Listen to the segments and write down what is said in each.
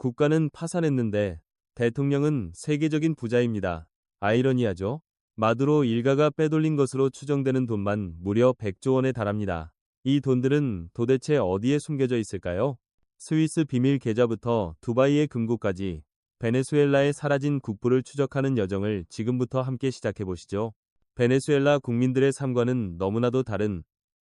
국가는 파산했는데 대통령은 세계적인 부자입니다. 아이러니하죠? 마두로 일가가 빼돌린 것으로 추정되는 돈만 무려 100조 원에 달합니다. 이 돈들은 도대체 어디에 숨겨져 있을까요? 스위스 비밀 계좌부터 두바이의 금고까지 베네수엘라에 사라진 국부를 추적하는 여정을 지금부터 함께 시작해 보시죠. 베네수엘라 국민들의 삶과는 너무나도 다른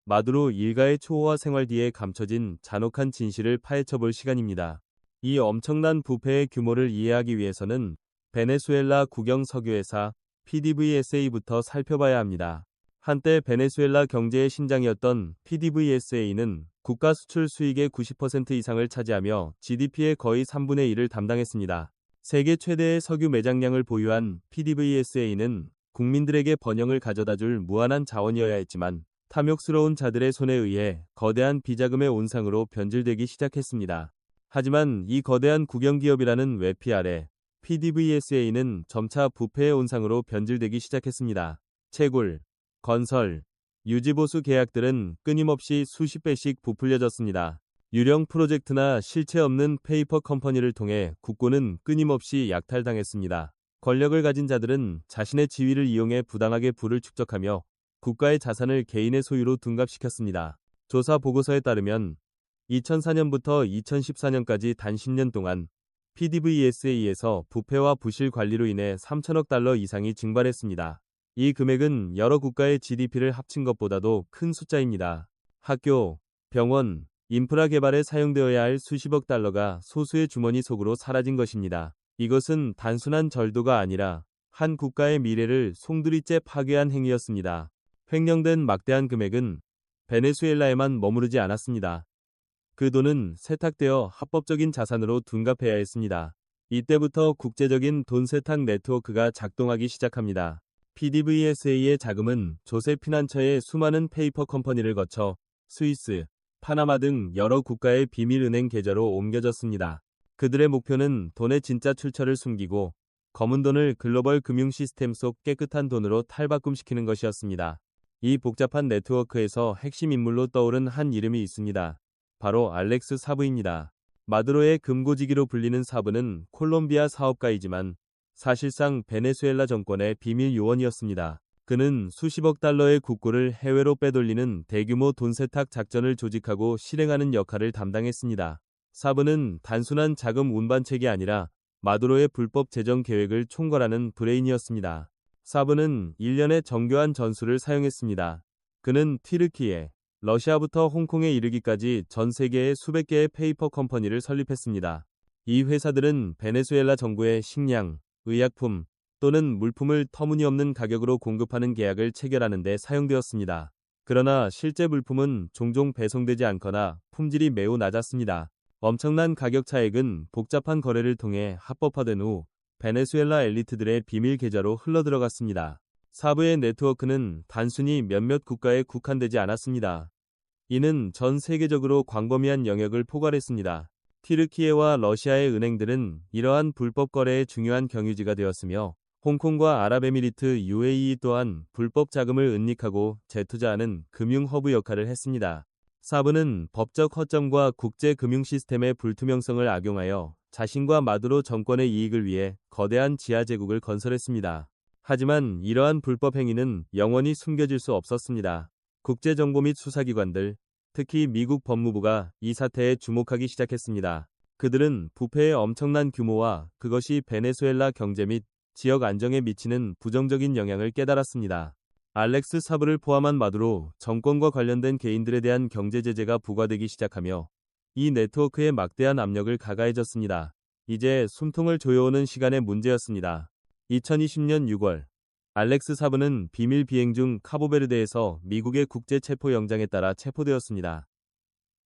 마두로 일가의 초호화 생활 뒤에 감춰진 잔혹한 진실을 파헤쳐 볼 시간입니다. 이 엄청난 부패의 규모를 이해하기 위해서는 베네수엘라 국영 석유회사 PDVSA부터 살펴봐야 합니다. 한때 베네수엘라 경제의 심장이었던 PDVSA는 국가 수출 수익의 90% 이상을 차지하며 GDP의 거의 3분의 1을 담당했습니다. 세계 최대의 석유 매장량을 보유한 PDVSA는 국민들에게 번영을 가져다줄 무한한 자원이어야 했지만 탐욕스러운 자들의 손에 의해 거대한 비자금의 온상으로 변질되기 시작했습니다. 하지만 이 거대한 국영기업이라는 외피 아래 PDVSA는 점차 부패의 온상으로 변질되기 시작했습니다. 채굴, 건설, 유지보수 계약들은 끊임없이 수십 배씩 부풀려졌습니다. 유령 프로젝트나 실체 없는 페이퍼 컴퍼니를 통해 국고는 끊임없이 약탈당했습니다. 권력을 가진 자들은 자신의 지위를 이용해 부당하게 부를 축적하며 국가의 자산을 개인의 소유로 둔갑시켰습니다. 조사 보고서에 따르면 2004년부터 2014년까지 단 10년 동안 PDVSA에서 부패와 부실 관리로 인해 3천억 달러 이상이 증발했습니다. 이 금액은 여러 국가의 GDP를 합친 것보다도 큰 숫자입니다. 학교, 병원, 인프라 개발에 사용되어야 할 수십억 달러가 소수의 주머니 속으로 사라진 것입니다. 이것은 단순한 절도가 아니라 한 국가의 미래를 송두리째 파괴한 행위였습니다. 횡령된 막대한 금액은 베네수엘라에만 머무르지 않았습니다. 그 돈은 세탁되어 합법적인 자산으로 둔갑해야 했습니다. 이때부터 국제적인 돈 세탁 네트워크가 작동하기 시작합니다. PDVSA의 자금은 조세 피난처의 수많은 페이퍼 컴퍼니를 거쳐 스위스, 파나마 등 여러 국가의 비밀은행 계좌로 옮겨졌습니다. 그들의 목표는 돈의 진짜 출처를 숨기고 검은 돈을 글로벌 금융 시스템 속 깨끗한 돈으로 탈바꿈시키는 것이었습니다. 이 복잡한 네트워크에서 핵심 인물로 떠오른 한 이름이 있습니다. 바로 알렉스 사브입니다. 마두로의 금고지기로 불리는 사브는 콜롬비아 사업가이지만 사실상 베네수엘라 정권의 비밀 요원이었습니다. 그는 수십억 달러의 국고를 해외로 빼돌리는 대규모 돈 세탁 작전을 조직하고 실행하는 역할을 담당했습니다. 사브는 단순한 자금 운반책이 아니라 마두로의 불법 재정 계획을 총괄하는 브레인이었습니다. 사브는 1년의 정교한 전술을 사용했습니다. 그는 튀르키예, 러시아부터 홍콩에 이르기까지 전 세계의 수백 개의 페이퍼 컴퍼니를 설립했습니다. 이 회사들은 베네수엘라 정부의 식량, 의약품 또는 물품을 터무니없는 가격으로 공급하는 계약을 체결하는 데 사용되었습니다. 그러나 실제 물품은 종종 배송되지 않거나 품질이 매우 낮았습니다. 엄청난 가격 차익은 복잡한 거래를 통해 합법화된 후 베네수엘라 엘리트들의 비밀 계좌로 흘러들어갔습니다. 사브의 네트워크는 단순히 몇몇 국가에 국한되지 않았습니다. 이는 전 세계적으로 광범위한 영역을 포괄했습니다. 튀르키예와 러시아의 은행들은 이러한 불법 거래의 중요한 경유지가 되었으며 홍콩과 아랍에미리트 UAE 또한 불법 자금을 은닉하고 재투자하는 금융 허브 역할을 했습니다. 사브는 법적 허점과 국제 금융 시스템의 불투명성을 악용하여 자신과 마두로 정권의 이익을 위해 거대한 지하 제국을 건설했습니다. 하지만 이러한 불법 행위는 영원히 숨겨질 수 없었습니다. 국제정보 및 수사기관들, 특히 미국 법무부가 이 사태에 주목하기 시작했습니다. 그들은 부패의 엄청난 규모와 그것이 베네수엘라 경제 및 지역 안정에 미치는 부정적인 영향을 깨달았습니다. 알렉스 사브를 포함한 마두로 정권과 관련된 개인들에 대한 경제 제재가 부과되기 시작하며 이 네트워크에 막대한 압력을 가가해졌습니다. 이제 숨통을 조여오는 시간의 문제였습니다. 2020년 6월 알렉스 사브는 비밀 비행 중 카보베르데에서 미국의 국제체포영장에 따라 체포되었습니다.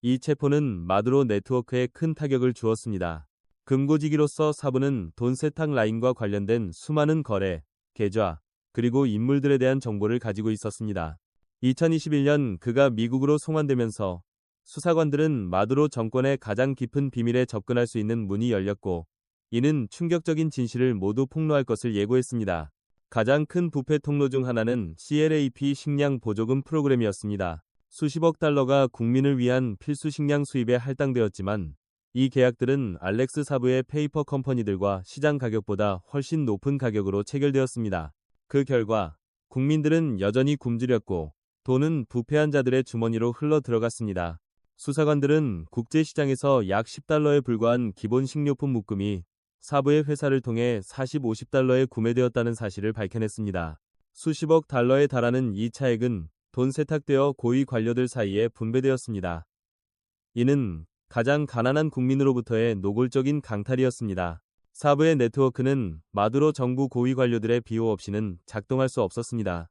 이 체포는 마두로 네트워크에 큰 타격을 주었습니다. 금고지기로서 사브는 돈 세탁 라인과 관련된 수많은 거래, 계좌, 그리고 인물들에 대한 정보를 가지고 있었습니다. 2021년 그가 미국으로 송환되면서 수사관들은 마두로 정권의 가장 깊은 비밀에 접근할 수 있는 문이 열렸고 이는 충격적인 진실을 모두 폭로할 것을 예고했습니다. 가장 큰 부패 통로 중 하나는 CLAP 식량 보조금 프로그램이었습니다. 수십억 달러가 국민을 위한 필수 식량 수입에 할당되었지만 이 계약들은 알렉스 사부의 페이퍼 컴퍼니들과 시장 가격보다 훨씬 높은 가격으로 체결되었습니다. 그 결과 국민들은 여전히 굶주렸고 돈은 부패한 자들의 주머니로 흘러 들어갔습니다. 수사관들은 국제시장에서 약 10달러에 불과한 기본 식료품 묶음이 사부의 회사를 통해 40, 50달러에 구매되었다는 사실을 밝혀냈습니다. 수십억 달러에 달하는 이 차액은 돈 세탁되어 고위 관료들 사이에 분배되었습니다. 이는 가장 가난한 국민으로부터의 노골적인 강탈이었습니다. 사부의 네트워크는 마두로 정부 고위 관료들의 비호 없이는 작동할 수 없었습니다.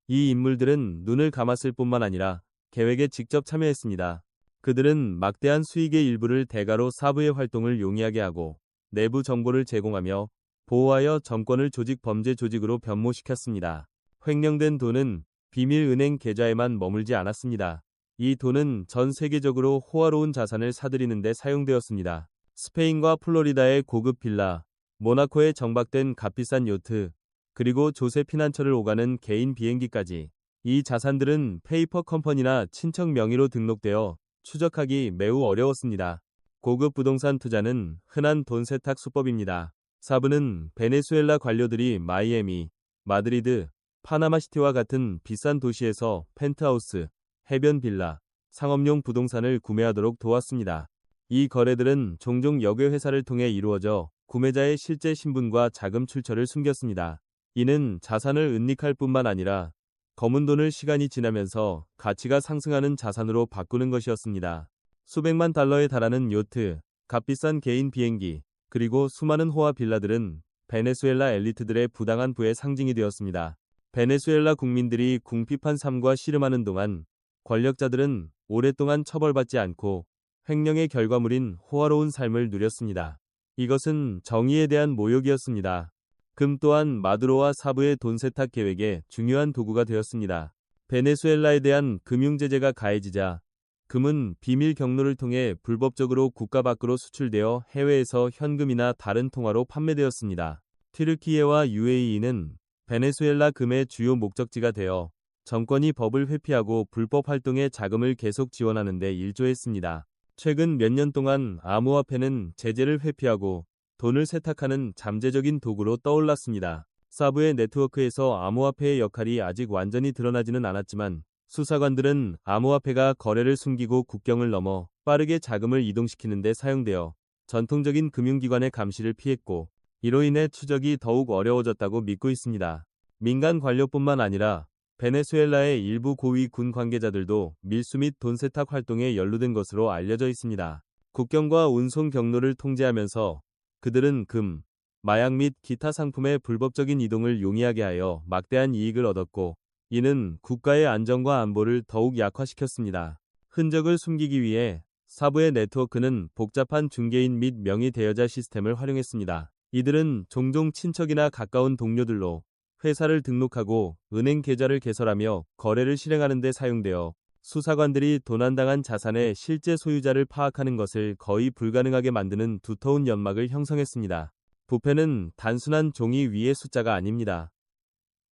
이 인물들은 눈을 감았을 뿐만 아니라 계획에 직접 참여했습니다. 그들은 막대한 수익의 일부를 대가로 사부의 활동을 용이하게 하고 내부 정보를 제공하며 보호하여 정권을 조직 범죄 조직으로 변모시켰습니다. 횡령된 돈은 비밀 은행 계좌에만 머물지 않았습니다. 이 돈은 전 세계적으로 호화로운 자산을 사들이는 데 사용되었습니다. 스페인과 플로리다의 고급 빌라, 모나코에 정박된 값비싼 요트, 그리고 조세 피난처를 오가는 개인 비행기까지. 이 자산들은 페이퍼 컴퍼니나 친척 명의로 등록되어 추적하기 매우 어려웠습니다. 고급 부동산 투자는 흔한 돈 세탁 수법입니다. 사부는 베네수엘라 관료들이 마이애미, 마드리드, 파나마시티와 같은 비싼 도시에서 펜트하우스, 해변 빌라, 상업용 부동산을 구매하도록 도왔습니다. 이 거래들은 종종 역외 회사를 통해 이루어져 구매자의 실제 신분과 자금 출처를 숨겼습니다. 이는 자산을 은닉할 뿐만 아니라 검은 돈을 시간이 지나면서 가치가 상승하는 자산으로 바꾸는 것이었습니다. 수백만 달러에 달하는 요트, 값비싼 개인 비행기, 그리고 수많은 호화 빌라들은 베네수엘라 엘리트들의 부당한 부의 상징이 되었습니다. 베네수엘라 국민들이 궁핍한 삶과 씨름하는 동안 권력자들은 오랫동안 처벌받지 않고 횡령의 결과물인 호화로운 삶을 누렸습니다. 이것은 정의에 대한 모욕이었습니다. 금 또한 마두로와 사부의 돈 세탁 계획의 중요한 도구가 되었습니다. 베네수엘라에 대한 금융 제재가 가해지자 금은 비밀 경로를 통해 불법적으로 국가 밖으로 수출되어 해외에서 현금이나 다른 통화로 판매되었습니다. 튀르키예와 UAE는 베네수엘라 금의 주요 목적지가 되어 정권이 법을 회피하고 불법 활동에 자금을 계속 지원하는 데 일조했습니다. 최근 몇 년 동안 암호화폐는 제재를 회피하고 돈을 세탁하는 잠재적인 도구로 떠올랐습니다. 사부의 네트워크에서 암호화폐의 역할이 아직 완전히 드러나지는 않았지만 수사관들은 암호화폐가 거래를 숨기고 국경을 넘어 빠르게 자금을 이동시키는 데 사용되어 전통적인 금융기관의 감시를 피했고 이로 인해 추적이 더욱 어려워졌다고 믿고 있습니다. 민간 관료뿐만 아니라 베네수엘라의 일부 고위 군 관계자들도 밀수 및 돈 세탁 활동에 연루된 것으로 알려져 있습니다. 국경과 운송 경로를 통제하면서 그들은 금, 마약 및 기타 상품의 불법적인 이동을 용이하게 하여 막대한 이익을 얻었고 이는 국가의 안정과 안보를 더욱 약화시켰습니다. 흔적을 숨기기 위해 사부의 네트워크는 복잡한 중개인 및 명의 대여자 시스템을 활용했습니다. 이들은 종종 친척이나 가까운 동료들로 회사를 등록하고 은행 계좌를 개설하며 거래를 실행하는 데 사용되어 수사관들이 도난당한 자산의 실제 소유자를 파악하는 것을 거의 불가능하게 만드는 두터운 연막을 형성했습니다. 부패는 단순한 종이 위의 숫자가 아닙니다.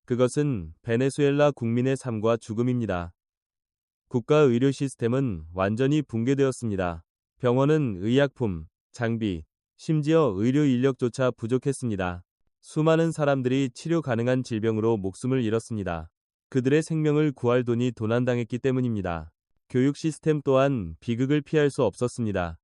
그것은 베네수엘라 국민의 삶과 죽음입니다. 국가 의료 시스템은 완전히 붕괴되었습니다. 병원은 의약품, 장비, 심지어 의료 인력조차 부족했습니다. 수많은 사람들이 치료 가능한 질병으로 목숨을 잃었습니다. 그들의 생명을 구할 돈이 도난당했기 때문입니다. 교육 시스템 또한 비극을 피할 수 없었습니다.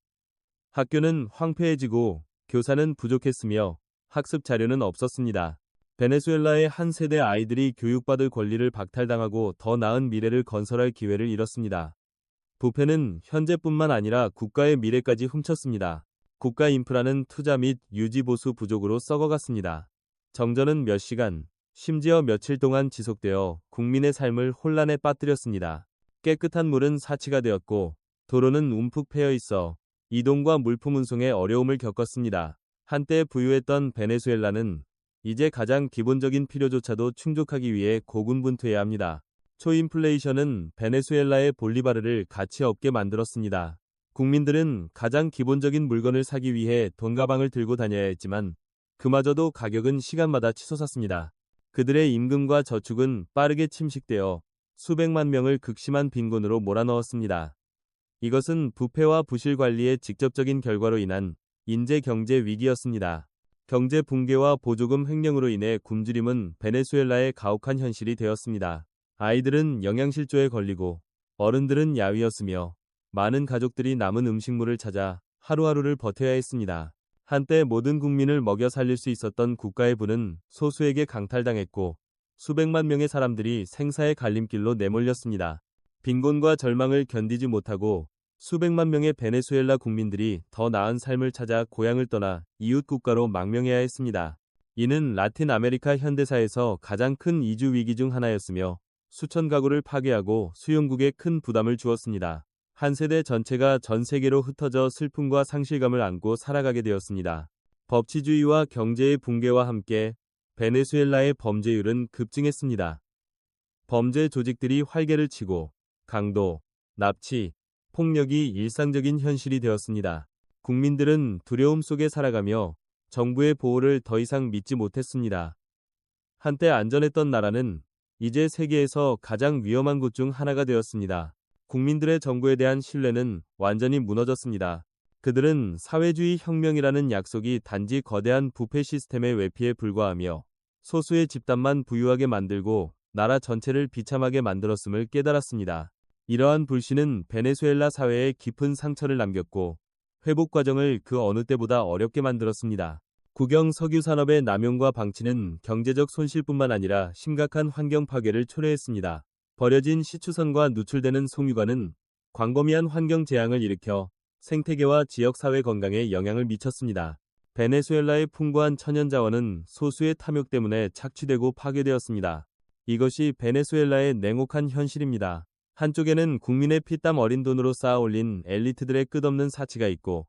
학교는 황폐해지고 교사는 부족했으며 학습 자료는 없었습니다. 베네수엘라의 한 세대 아이들이 교육받을 권리를 박탈당하고 더 나은 미래를 건설할 기회를 잃었습니다. 부패는 현재뿐만 아니라 국가의 미래까지 훔쳤습니다. 국가 인프라는 투자 및 유지 보수 부족으로 썩어갔습니다. 정전은 몇 시간, 심지어 며칠 동안 지속되어 국민의 삶을 혼란에 빠뜨렸습니다. 깨끗한 물은 사치가 되었고 도로는 움푹 패여 있어 이동과 물품 운송에 어려움을 겪었습니다. 한때 부유했던 베네수엘라는 이제 가장 기본적인 필요조차도 충족하기 위해 고군분투해야 합니다. 초인플레이션은 베네수엘라의 볼리바르를 가치 없게 만들었습니다. 국민들은 가장 기본적인 물건을 사기 위해 돈가방을 들고 다녀야 했지만 그마저도 가격은 시간마다 치솟았습니다. 그들의 임금과 저축은 빠르게 침식되어 수백만 명을 극심한 빈곤으로 몰아넣었습니다. 이것은 부패와 부실 관리의 직접적인 결과로 인한 인재 경제 위기였습니다. 경제 붕괴와 보조금 횡령으로 인해 굶주림은 베네수엘라의 가혹한 현실이 되었습니다. 아이들은 영양실조에 걸리고 어른들은 야위였으며 많은 가족들이 남은 음식물을 찾아 하루하루를 버텨야 했습니다. 한때 모든 국민을 먹여 살릴 수 있었던 국가의 부는 소수에게 강탈당했고 수백만 명의 사람들이 생사의 갈림길로 내몰렸습니다. 빈곤과 절망을 견디지 못하고 수백만 명의 베네수엘라 국민들이 더 나은 삶을 찾아 고향을 떠나 이웃 국가로 망명해야 했습니다. 이는 라틴 아메리카 현대사에서 가장 큰 이주 위기 중 하나였으며 수천 가구를 파괴하고 수용국에 큰 부담을 주었습니다. 한 세대 전체가 전 세계로 흩어져 슬픔과 상실감을 안고 살아가게 되었습니다. 법치주의와 경제의 붕괴와 함께 베네수엘라의 범죄율은 급증했습니다. 범죄 조직들이 활개를 치고 강도, 납치, 폭력이 일상적인 현실이 되었습니다. 국민들은 두려움 속에 살아가며 정부의 보호를 더 이상 믿지 못했습니다. 한때 안전했던 나라는 이제 세계에서 가장 위험한 곳 중 하나가 되었습니다. 국민들의 정부에 대한 신뢰는 완전히 무너졌습니다. 그들은 사회주의 혁명이라는 약속이 단지 거대한 부패 시스템의 외피에 불과하며 소수의 집단만 부유하게 만들고 나라 전체를 비참하게 만들었음을 깨달았습니다. 이러한 불신은 베네수엘라 사회에 깊은 상처를 남겼고 회복 과정을 그 어느 때보다 어렵게 만들었습니다. 국영 석유 산업의 남용과 방치는 경제적 손실뿐만 아니라 심각한 환경 파괴를 초래했습니다. 버려진 시추선과 누출되는 송유관은 광범위한 환경 재앙을 일으켜 생태계와 지역사회 건강에 영향을 미쳤습니다. 베네수엘라의 풍부한 천연자원은 소수의 탐욕 때문에 착취되고 파괴되었습니다. 이것이 베네수엘라의 냉혹한 현실입니다. 한쪽에는 국민의 피땀 어린 돈으로 쌓아올린 엘리트들의 끝없는 사치가 있고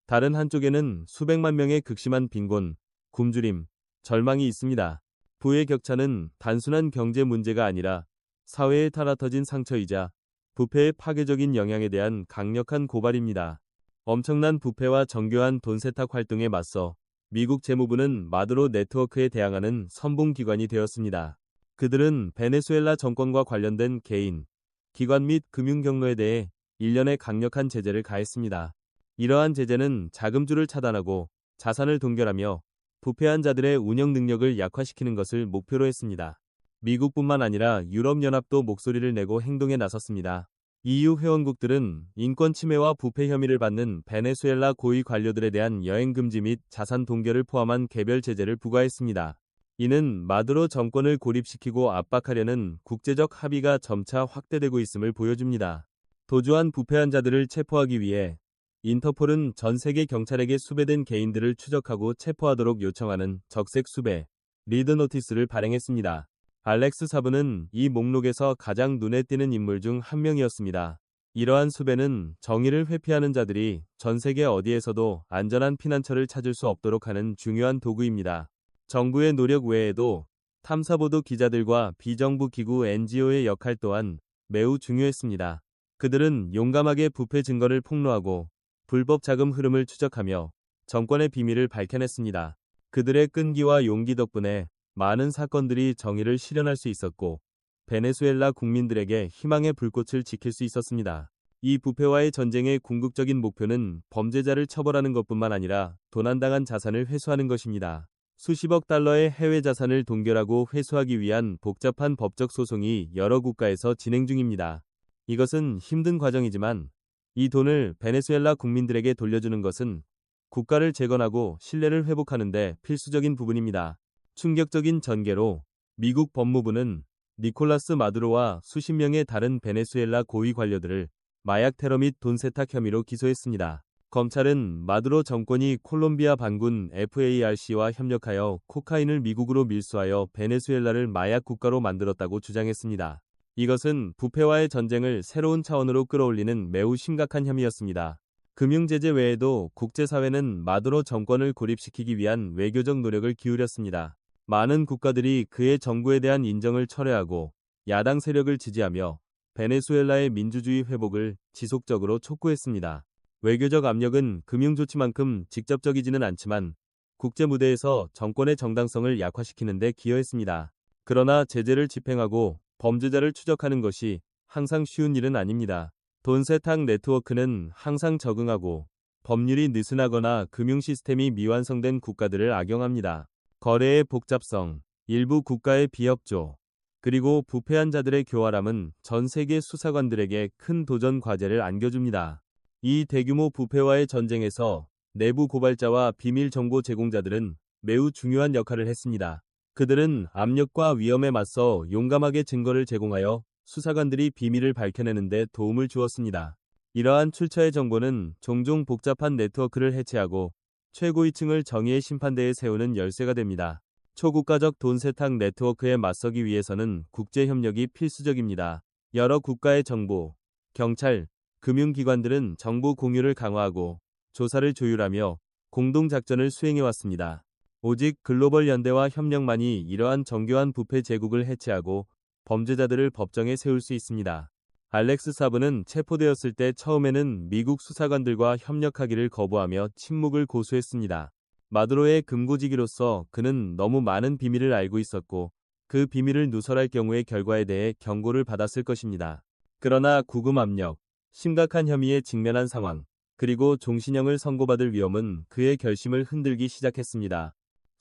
다른 한쪽에는 수백만 명의 극심한 빈곤, 굶주림, 절망이 있습니다. 부의 격차는 단순한 경제 문제가 아니라 사회에 탈아터진 상처이자 부패의 파괴적인 영향에 대한 강력한 고발입니다. 엄청난 부패와 정교한 돈 세탁 활동에 맞서 미국 재무부는 마두로 네트워크에 대항하는 선봉기관이 되었습니다. 그들은 베네수엘라 정권과 관련된 개인, 기관 및 금융 경로에 대해 일련의 강력한 제재를 가했습니다. 이러한 제재는 자금줄을 차단하고 자산을 동결하며 부패한 자들의 운영 능력을 약화시키는 것을 목표로 했습니다. 미국뿐만 아니라 유럽연합도 목소리를 내고 행동에 나섰습니다. EU 회원국들은 인권 침해와 부패 혐의를 받는 베네수엘라 고위 관료들에 대한 여행 금지 및 자산 동결을 포함한 개별 제재를 부과했습니다. 이는 마두로 정권을 고립시키고 압박하려는 국제적 합의가 점차 확대되고 있음을 보여줍니다. 도주한 부패한 자들을 체포하기 위해 인터폴은 전 세계 경찰에게 수배된 개인들을 추적하고 체포하도록 요청하는 적색 수배, 리드 노티스를 발행했습니다. 알렉스 사브는 이 목록에서 가장 눈에 띄는 인물 중 한 명이었습니다. 이러한 수배는 정의를 회피하는 자들이 전 세계 어디에서도 안전한 피난처를 찾을 수 없도록 하는 중요한 도구입니다. 정부의 노력 외에도 탐사보도 기자들과 비정부 기구 NGO의 역할 또한 매우 중요했습니다. 그들은 용감하게 부패 증거를 폭로하고 불법 자금 흐름을 추적하며 정권의 비밀을 밝혀냈습니다. 그들의 끈기와 용기 덕분에 많은 사건들이 정의를 실현할 수 있었고 베네수엘라 국민들에게 희망의 불꽃을 지킬 수 있었습니다. 이 부패와의 전쟁의 궁극적인 목표는 범죄자를 처벌하는 것뿐만 아니라 도난당한 자산을 회수하는 것입니다. 수십억 달러의 해외 자산을 동결하고 회수하기 위한 복잡한 법적 소송이 여러 국가에서 진행 중입니다. 이것은 힘든 과정이지만 이 돈을 베네수엘라 국민들에게 돌려주는 것은 국가를 재건하고 신뢰를 회복하는 데 필수적인 부분입니다. 충격적인 전개로 미국 법무부는 니콜라스 마두로와 수십 명의 다른 베네수엘라 고위 관료들을 마약 테러 및 돈 세탁 혐의로 기소했습니다. 검찰은 마두로 정권이 콜롬비아 반군 FARC와 협력하여 코카인을 미국으로 밀수하여 베네수엘라를 마약 국가로 만들었다고 주장했습니다. 이것은 부패와의 전쟁을 새로운 차원으로 끌어올리는 매우 심각한 혐의였습니다. 금융제재 외에도 국제사회는 마두로 정권을 고립시키기 위한 외교적 노력을 기울였습니다. 많은 국가들이 그의 정부에 대한 인정을 철회하고 야당 세력을 지지하며 베네수엘라의 민주주의 회복을 지속적으로 촉구했습니다. 외교적 압력은 금융조치만큼 직접적이지는 않지만 국제 무대에서 정권의 정당성을 약화시키는 데 기여했습니다. 그러나 제재를 집행하고 범죄자를 추적하는 것이 항상 쉬운 일은 아닙니다. 돈 세탁 네트워크는 항상 적응하고 법률이 느슨하거나 금융 시스템이 미완성된 국가들을 악용합니다. 거래의 복잡성, 일부 국가의 비협조, 그리고 부패한 자들의 교활함은 전 세계 수사관들에게 큰 도전 과제를 안겨줍니다. 이 대규모 부패와의 전쟁에서 내부 고발자와 비밀 정보 제공자들은 매우 중요한 역할을 했습니다. 그들은 압력과 위험에 맞서 용감하게 증거를 제공하여 수사관들이 비밀을 밝혀내는 데 도움을 주었습니다. 이러한 출처의 정보는 종종 복잡한 네트워크를 해체하고 최고위층을 정의의 심판대에 세우는 열쇠가 됩니다. 초국가적 돈 세탁 네트워크에 맞서기 위해서는 국제협력이 필수적입니다. 여러 국가의 정보, 경찰, 금융기관들은 정보 공유를 강화하고 조사를 조율하며 공동작전을 수행해왔습니다. 오직 글로벌 연대와 협력만이 이러한 정교한 부패 제국을 해체하고 범죄자들을 법정에 세울 수 있습니다. 알렉스 사브는 체포되었을 때 처음에는 미국 수사관들과 협력하기를 거부하며 침묵을 고수했습니다. 마두로의 금고지기로서 그는 너무 많은 비밀을 알고 있었고 그 비밀을 누설할 경우의 결과에 대해 경고를 받았을 것입니다. 그러나 구금 압력, 심각한 혐의에 직면한 상황, 그리고 종신형을 선고받을 위험은 그의 결심을 흔들기 시작했습니다.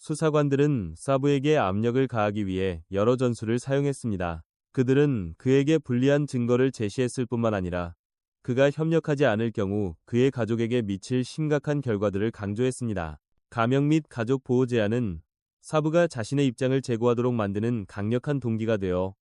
수사관들은 사브에게 압력을 가하기 위해 여러 전술을 사용했습니다. 그들은 그에게 불리한 증거를 제시했을 뿐만 아니라 그가 협력하지 않을 경우 그의 가족에게 미칠 심각한 결과들을 강조했습니다. 가명 및 가족 보호 제한은 사브가 자신의 입장을 제고하도록 만드는 강력한 동기가 되어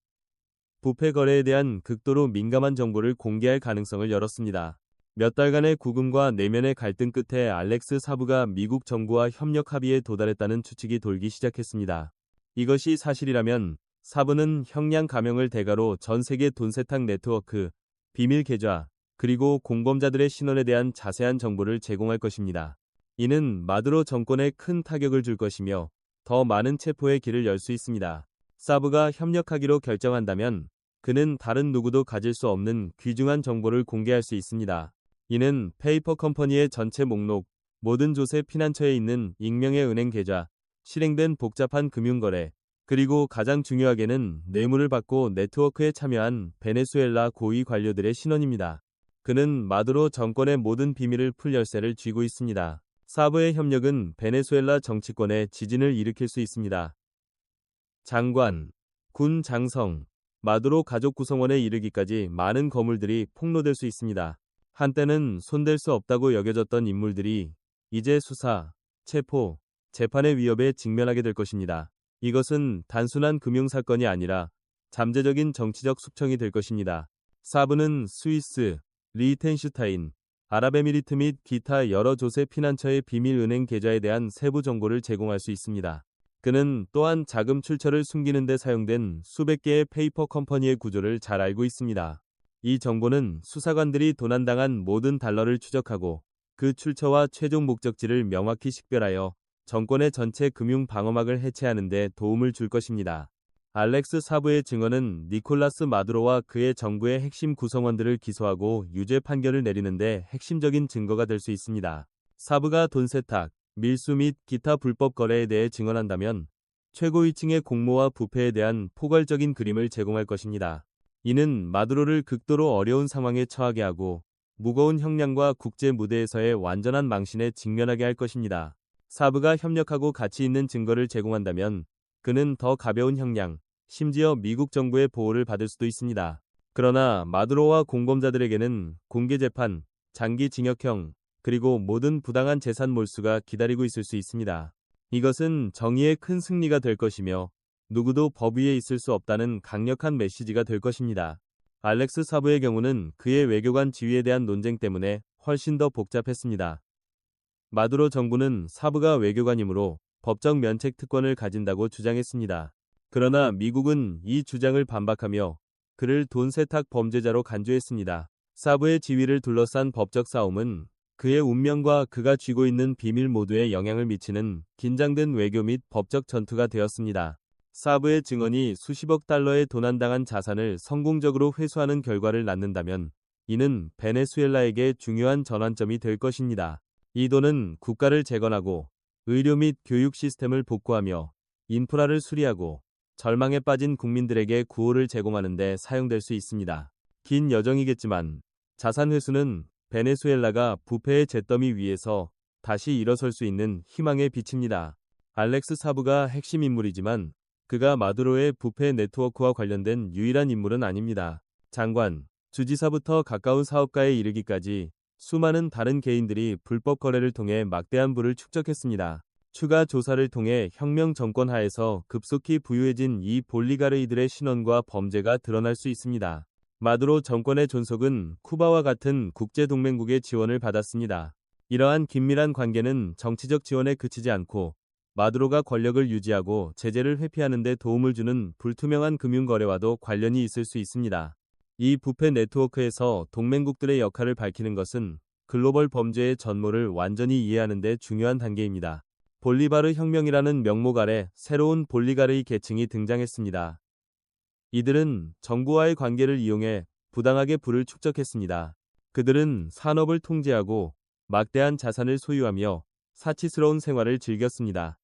부패 거래에 대한 극도로 민감한 정보를 공개할 가능성을 열었습니다. 몇 달간의 구금과 내면의 갈등 끝에 알렉스 사브가 미국 정부와 협력 합의에 도달했다는 추측이 돌기 시작했습니다. 이것이 사실이라면 사브는 형량 감형을 대가로 전 세계 돈 세탁 네트워크, 비밀 계좌, 그리고 공범자들의 신원에 대한 자세한 정보를 제공할 것입니다. 이는 마두로 정권에 큰 타격을 줄 것이며 더 많은 체포의 길을 열 수 있습니다. 사브가 협력하기로 결정한다면 그는 다른 누구도 가질 수 없는 귀중한 정보를 공개할 수 있습니다. 이는 페이퍼 컴퍼니의 전체 목록, 모든 조세 피난처에 있는 익명의 은행 계좌, 실행된 복잡한 금융거래, 그리고 가장 중요하게는 뇌물을 받고 네트워크에 참여한 베네수엘라 고위 관료들의 신원입니다. 그는 마두로 정권의 모든 비밀을 풀 열쇠를 쥐고 있습니다. 사브의 협력은 베네수엘라 정치권에 지진을 일으킬 수 있습니다. 장관, 군 장성, 마두로 가족 구성원에 이르기까지 많은 거물들이 폭로될 수 있습니다. 한때는 손댈 수 없다고 여겨졌던 인물들이 이제 수사, 체포, 재판의 위협에 직면하게 될 것입니다. 이것은 단순한 금융사건이 아니라 잠재적인 정치적 숙청이 될 것입니다. 사브는 스위스, 리히텐슈타인, 아랍에미리트 및 기타 여러 조세 피난처의 비밀 은행 계좌에 대한 세부 정보를 제공할 수 있습니다. 그는 또한 자금 출처를 숨기는 데 사용된 수백 개의 페이퍼 컴퍼니의 구조를 잘 알고 있습니다. 이 정보는 수사관들이 도난당한 모든 달러를 추적하고 그 출처와 최종 목적지를 명확히 식별하여 정권의 전체 금융 방어막을 해체하는 데 도움을 줄 것입니다. 알렉스 사브의 증언은 니콜라스 마두로와 그의 정부의 핵심 구성원들을 기소하고 유죄 판결을 내리는데 핵심적인 증거가 될 수 있습니다. 사브가 돈 세탁, 밀수 및 기타 불법 거래에 대해 증언한다면 최고위층의 공모와 부패에 대한 포괄적인 그림을 제공할 것입니다. 이는 마두로를 극도로 어려운 상황에 처하게 하고 무거운 형량과 국제 무대에서의 완전한 망신에 직면하게 할 것입니다. 사브가 협력하고 가치 있는 증거를 제공한다면 그는 더 가벼운 형량, 심지어 미국 정부의 보호를 받을 수도 있습니다. 그러나 마두로와 공범자들에게는 공개 재판, 장기 징역형, 그리고 모든 부당한 재산 몰수가 기다리고 있을 수 있습니다. 이것은 정의의 큰 승리가 될 것이며 누구도 법 위에 있을 수 없다는 강력한 메시지가 될 것입니다. 알렉스 사브의 경우는 그의 외교관 지위에 대한 논쟁 때문에 훨씬 더 복잡했습니다. 마두로 정부는 사브가 외교관이므로 법적 면책 특권을 가진다고 주장했습니다. 그러나 미국은 이 주장을 반박하며 그를 돈 세탁 범죄자로 간주했습니다. 사브의 지위를 둘러싼 법적 싸움은 그의 운명과 그가 쥐고 있는 비밀 모두에 영향을 미치는 긴장된 외교 및 법적 전투가 되었습니다. 사브의 증언이 수십억 달러의 도난당한 자산을 성공적으로 회수하는 결과를 낳는다면 이는 베네수엘라에게 중요한 전환점이 될 것입니다. 이 돈은 국가를 재건하고 의료 및 교육 시스템을 복구하며 인프라를 수리하고 절망에 빠진 국민들에게 구호를 제공하는 데 사용될 수 있습니다. 긴 여정이겠지만 자산 회수는 베네수엘라가 부패의 잿더미 위에서 다시 일어설 수 있는 희망의 빛입니다. 알렉스 사브가 핵심 인물이지만 그가 마두로의 부패 네트워크와 관련된 유일한 인물은 아닙니다. 장관, 주지사부터 가까운 사업가에 이르기까지 수많은 다른 개인들이 불법 거래를 통해 막대한 부를 축적했습니다. 추가 조사를 통해 혁명 정권 하에서 급속히 부유해진 이 볼리가르이들의 신원과 범죄가 드러날 수 있습니다. 마두로 정권의 존속은 쿠바와 같은 국제동맹국의 지원을 받았습니다. 이러한 긴밀한 관계는 정치적 지원에 그치지 않고 마두로가 권력을 유지하고 제재를 회피하는 데 도움을 주는 불투명한 금융거래와도 관련이 있을 수 있습니다. 이 부패 네트워크에서 동맹국들의 역할을 밝히는 것은 글로벌 범죄의 전모를 완전히 이해하는 데 중요한 단계입니다. 볼리바르 혁명이라는 명목 아래 새로운 볼리가르의 계층이 등장했습니다. 이들은 정부와의 관계를 이용해 부당하게 부를 축적했습니다. 그들은 산업을 통제하고 막대한 자산을 소유하며 사치스러운 생활을 즐겼습니다.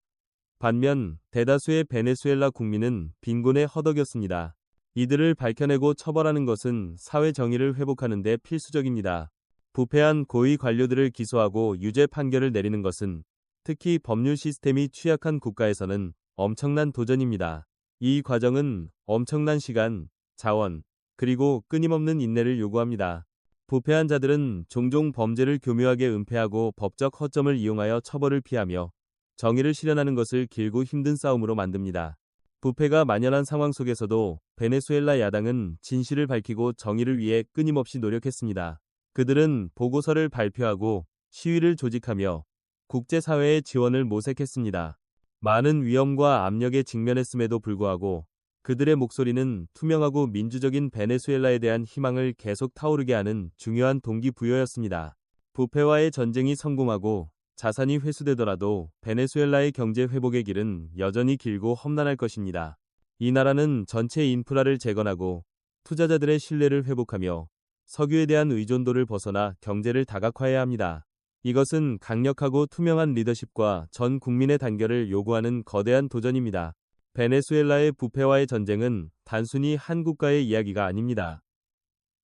반면 대다수의 베네수엘라 국민은 빈곤에 허덕였습니다. 이들을 밝혀내고 처벌하는 것은 사회 정의를 회복하는 데 필수적입니다. 부패한 고위 관료들을 기소하고 유죄 판결을 내리는 것은 특히 법률 시스템이 취약한 국가에서는 엄청난 도전입니다. 이 과정은 엄청난 시간, 자원, 그리고 끊임없는 인내를 요구합니다. 부패한 자들은 종종 범죄를 교묘하게 은폐하고 법적 허점을 이용하여 처벌을 피하며 정의를 실현하는 것을 길고 힘든 싸움으로 만듭니다. 부패가 만연한 상황 속에서도 베네수엘라 야당은 진실을 밝히고 정의를 위해 끊임없이 노력했습니다. 그들은 보고서를 발표하고 시위를 조직하며 국제사회의 지원을 모색했습니다. 많은 위험과 압력에 직면했음에도 불구하고 그들의 목소리는 투명하고 민주적인 베네수엘라에 대한 희망을 계속 타오르게 하는 중요한 동기부여였습니다. 부패와의 전쟁이 성공하고 자산이 회수되더라도 베네수엘라의 경제 회복의 길은 여전히 길고 험난할 것입니다. 이 나라는 전체 인프라를 재건하고 투자자들의 신뢰를 회복하며 석유에 대한 의존도를 벗어나 경제를 다각화해야 합니다. 이것은 강력하고 투명한 리더십과 전 국민의 단결을 요구하는 거대한 도전입니다. 베네수엘라의 부패와의 전쟁은 단순히 한 국가의 이야기가 아닙니다.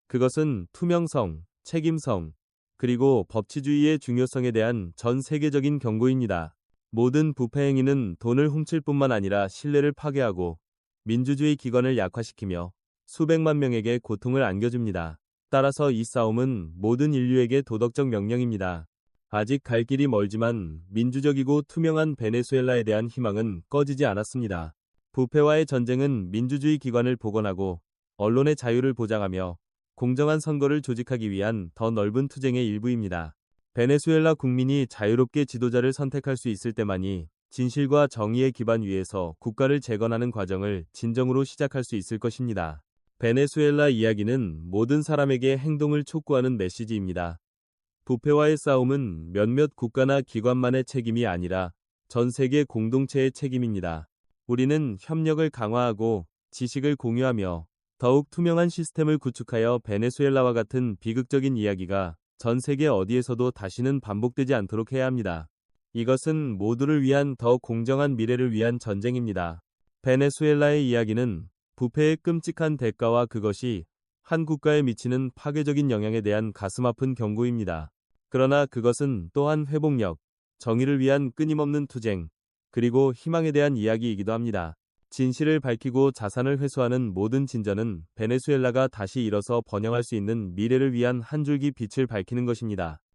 그것은 투명성, 책임성, 그리고 법치주의의 중요성에 대한 전 세계적인 경고입니다. 모든 부패 행위는 돈을 훔칠 뿐만 아니라 신뢰를 파괴하고 민주주의 기관을 약화시키며 수백만 명에게 고통을 안겨줍니다. 따라서 이 싸움은 모든 인류에게 도덕적 명령입니다. 아직 갈 길이 멀지만 민주적이고 투명한 베네수엘라에 대한 희망은 꺼지지 않았습니다. 부패와의 전쟁은 민주주의 기관을 복원하고 언론의 자유를 보장하며 공정한 선거를 조직하기 위한 더 넓은 투쟁의 일부입니다. 베네수엘라 국민이 자유롭게 지도자를 선택할 수 있을 때만이 진실과 정의의 기반 위에서 국가를 재건하는 과정을 진정으로 시작할 수 있을 것입니다. 베네수엘라 이야기는 모든 사람에게 행동을 촉구하는 메시지입니다. 부패와의 싸움은 몇몇 국가나 기관만의 책임이 아니라 전 세계 공동체의 책임입니다. 우리는 협력을 강화하고 지식을 공유하며 더욱 투명한 시스템을 구축하여 베네수엘라와 같은 비극적인 이야기가 전 세계 어디에서도 다시는 반복되지 않도록 해야 합니다. 이것은 모두를 위한 더 공정한 미래를 위한 전쟁입니다. 베네수엘라의 이야기는 부패의 끔찍한 대가와 그것이 한 국가에 미치는 파괴적인 영향에 대한 가슴 아픈 경고입니다. 그러나 그것은 또한 회복력, 정의를 위한 끊임없는 투쟁, 그리고 희망에 대한 이야기이기도 합니다. 진실을 밝히고 자산을 회수하는 모든 진전은 베네수엘라가 다시 일어서 번영할 수 있는 미래를 위한 한 줄기 빛을 밝히는 것입니다.